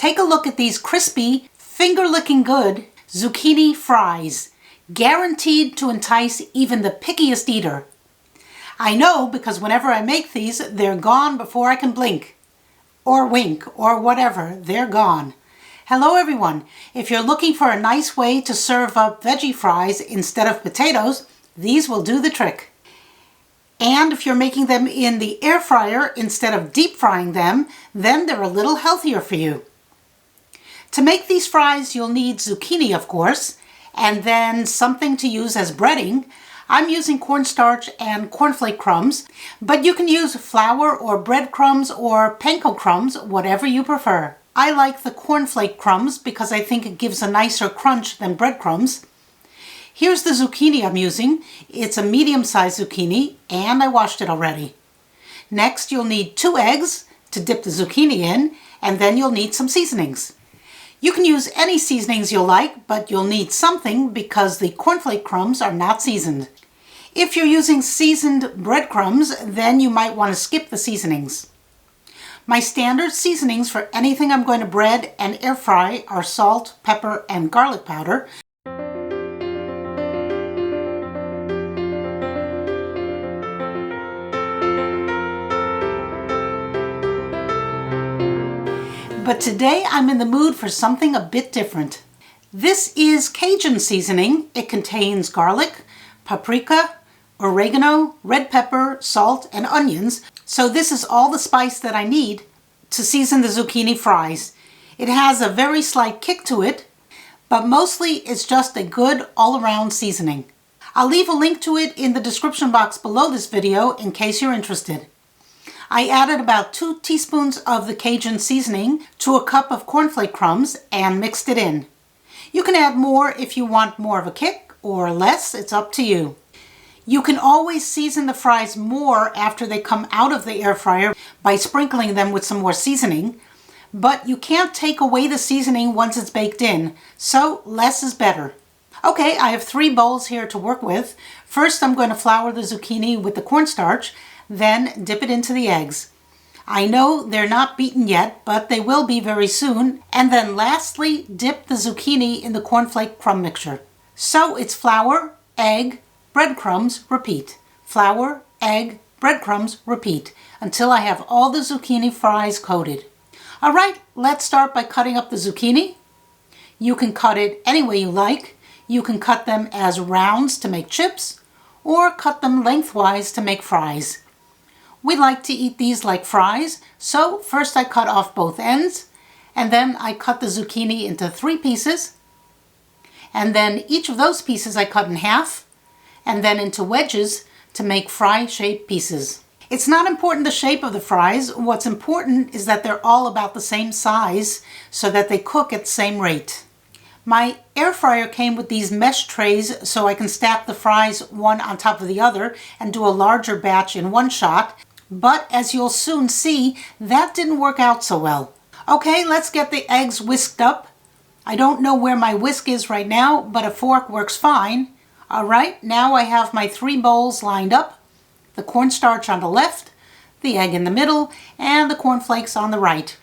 Take a look at these crispy, finger-licking good zucchini fries, guaranteed to entice even the pickiest eater. I know because whenever I make these, they're gone before I can blink, or wink, or whatever, they're gone. Hello everyone. If you're looking for a nice way to serve up veggie fries instead of potatoes, these will do the trick. And if you're making them in the air fryer instead of deep frying them, then they're a little healthier for you. To make these fries, you'll need zucchini, of course, and then something to use as breading. I'm using cornstarch and cornflake crumbs, but you can use flour or breadcrumbs or panko crumbs, whatever you prefer. I like the cornflake crumbs because I think it gives a nicer crunch than breadcrumbs. Here's the zucchini I'm using. It's a medium-sized zucchini, and I washed it already. Next, you'll need 2 eggs to dip the zucchini in, and then you'll need some seasonings. You can use any seasonings you'll like, but you'll need something because the cornflake crumbs are not seasoned. If you're using seasoned breadcrumbs, then you might want to skip the seasonings. My standard seasonings for anything I'm going to bread and air fry are salt, pepper, and garlic powder. But today I'm in the mood for something a bit different. This is Cajun seasoning. It contains garlic, paprika, oregano, red pepper, salt, and onions. So this is all the spice that I need to season the zucchini fries. It has a very slight kick to it, but mostly it's just a good all-around seasoning. I'll leave a link to it in the description box below this video in case you're interested. I added about 2 teaspoons of the Cajun seasoning to a cup of cornflake crumbs and mixed it in. You can add more if you want more of a kick or less, it's up to you. You can always season the fries more after they come out of the air fryer by sprinkling them with some more seasoning, but you can't take away the seasoning once it's baked in, so less is better. Okay, I have 3 bowls here to work with. First, I'm going to flour the zucchini with the cornstarch, then dip it into the eggs. I know they're not beaten yet, but they will be very soon. And then lastly, dip the zucchini in the cornflake crumb mixture. So it's flour, egg, breadcrumbs, repeat. Flour, egg, breadcrumbs, repeat, until I have all the zucchini fries coated. All right, let's start by cutting up the zucchini. You can cut it any way you like. You can cut them as rounds to make chips, or cut them lengthwise to make fries. We like to eat these like fries, so first I cut off both ends, and then I cut the zucchini into 3 pieces, and then each of those pieces I cut in half, and then into wedges to make fry-shaped pieces. It's not important the shape of the fries. What's important is that they're all about the same size so that they cook at the same rate. My air fryer came with these mesh trays so I can stack the fries one on top of the other and do a larger batch in one shot. But as you'll soon see, that didn't work out so well. Okay, let's get the eggs whisked up. I don't know where my whisk is right now, but a fork works fine. All right, now I have my 3 bowls lined up. The cornstarch on the left, the egg in the middle, and the cornflakes on the right.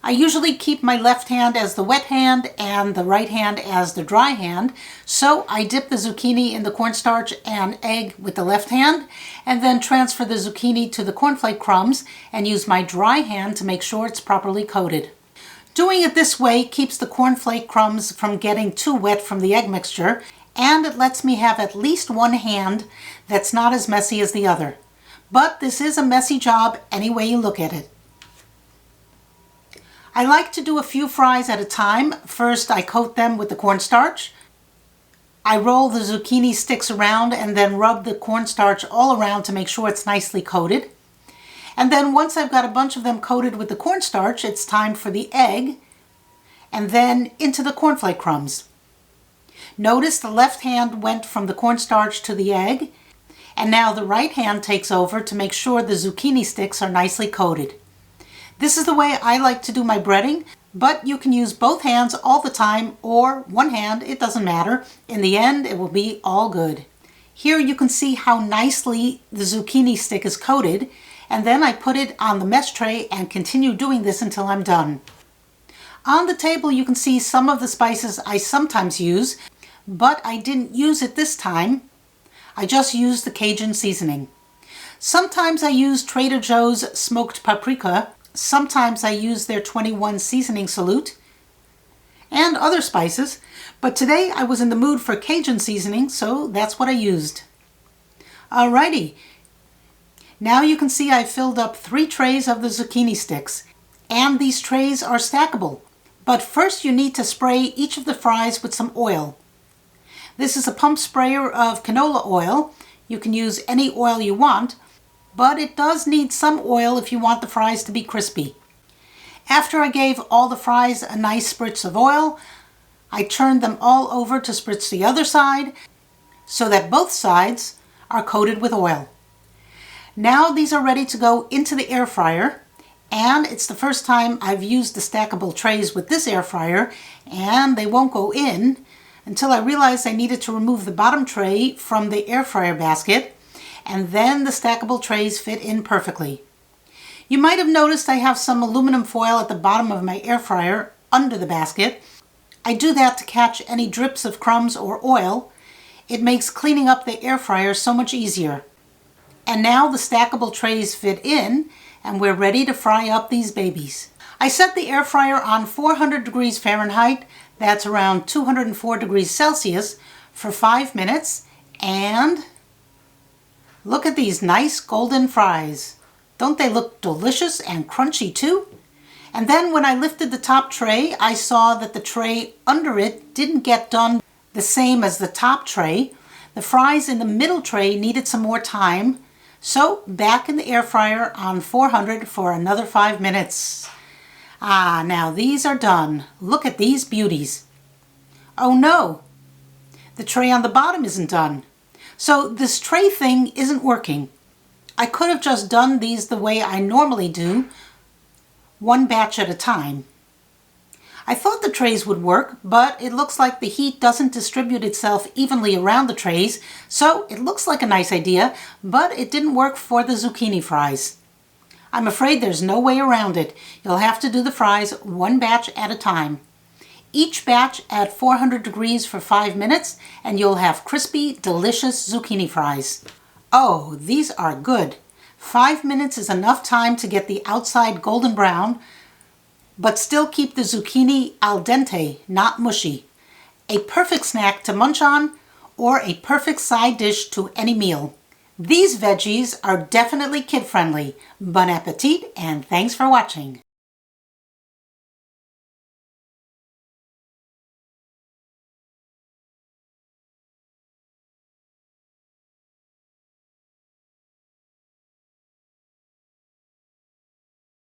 I usually keep my left hand as the wet hand and the right hand as the dry hand, so I dip the zucchini in the cornstarch and egg with the left hand, and then transfer the zucchini to the cornflake crumbs and use my dry hand to make sure it's properly coated. Doing it this way keeps the cornflake crumbs from getting too wet from the egg mixture, and it lets me have at least one hand that's not as messy as the other. But this is a messy job any way you look at it. I like to do a few fries at a time. First, I coat them with the cornstarch. I roll the zucchini sticks around and then rub the cornstarch all around to make sure it's nicely coated. And then once I've got a bunch of them coated with the cornstarch, it's time for the egg and then into the cornflake crumbs. Notice the left hand went from the cornstarch to the egg, and now the right hand takes over to make sure the zucchini sticks are nicely coated. This is the way I like to do my breading, but you can use both hands all the time or one hand, it doesn't matter. In the end, it will be all good. Here you can see how nicely the zucchini stick is coated, and then I put it on the mesh tray and continue doing this until I'm done. On the table you can see some of the spices I sometimes use, but I didn't use it this time. I just used the Cajun seasoning. Sometimes I use Trader Joe's smoked paprika, sometimes I use their 21 seasoning salute, and other spices, but today I was in the mood for Cajun seasoning, so that's what I used. Alrighty, now you can see I filled up 3 trays of the zucchini sticks, and these trays are stackable. But first you need to spray each of the fries with some oil. This is a pump sprayer of canola oil. You can use any oil you want, but it does need some oil if you want the fries to be crispy. After I gave all the fries a nice spritz of oil, I turned them all over to spritz the other side so that both sides are coated with oil. Now these are ready to go into the air fryer, and it's the first time I've used the stackable trays with this air fryer, and they won't go in until I realized I needed to remove the bottom tray from the air fryer basket, and then the stackable trays fit in perfectly. You might have noticed I have some aluminum foil at the bottom of my air fryer under the basket. I do that to catch any drips of crumbs or oil. It makes cleaning up the air fryer so much easier. And now the stackable trays fit in, and we're ready to fry up these babies. I set the air fryer on 400 degrees Fahrenheit, that's around 204 degrees Celsius, for 5 minutes, and look at these nice golden fries. Don't they look delicious and crunchy too? And then when I lifted the top tray, I saw that the tray under it didn't get done the same as the top tray. The fries in the middle tray needed some more time, so back in the air fryer on 400 for another 5 minutes. Now these are done. Look at these beauties. Oh no, the tray on the bottom isn't done. So this tray thing isn't working. I could have just done these the way I normally do, one batch at a time. I thought the trays would work, but it looks like the heat doesn't distribute itself evenly around the trays, so it looks like a nice idea, but it didn't work for the zucchini fries. I'm afraid there's no way around it. You'll have to do the fries one batch at a time. Each batch at 400 degrees for 5 minutes, and you'll have crispy, delicious zucchini fries. Oh, these are good. 5 minutes is enough time to get the outside golden brown, but still keep the zucchini al dente, not mushy. A perfect snack to munch on, or a perfect side dish to any meal. These veggies are definitely kid-friendly. Bon appetit, and thanks for watching.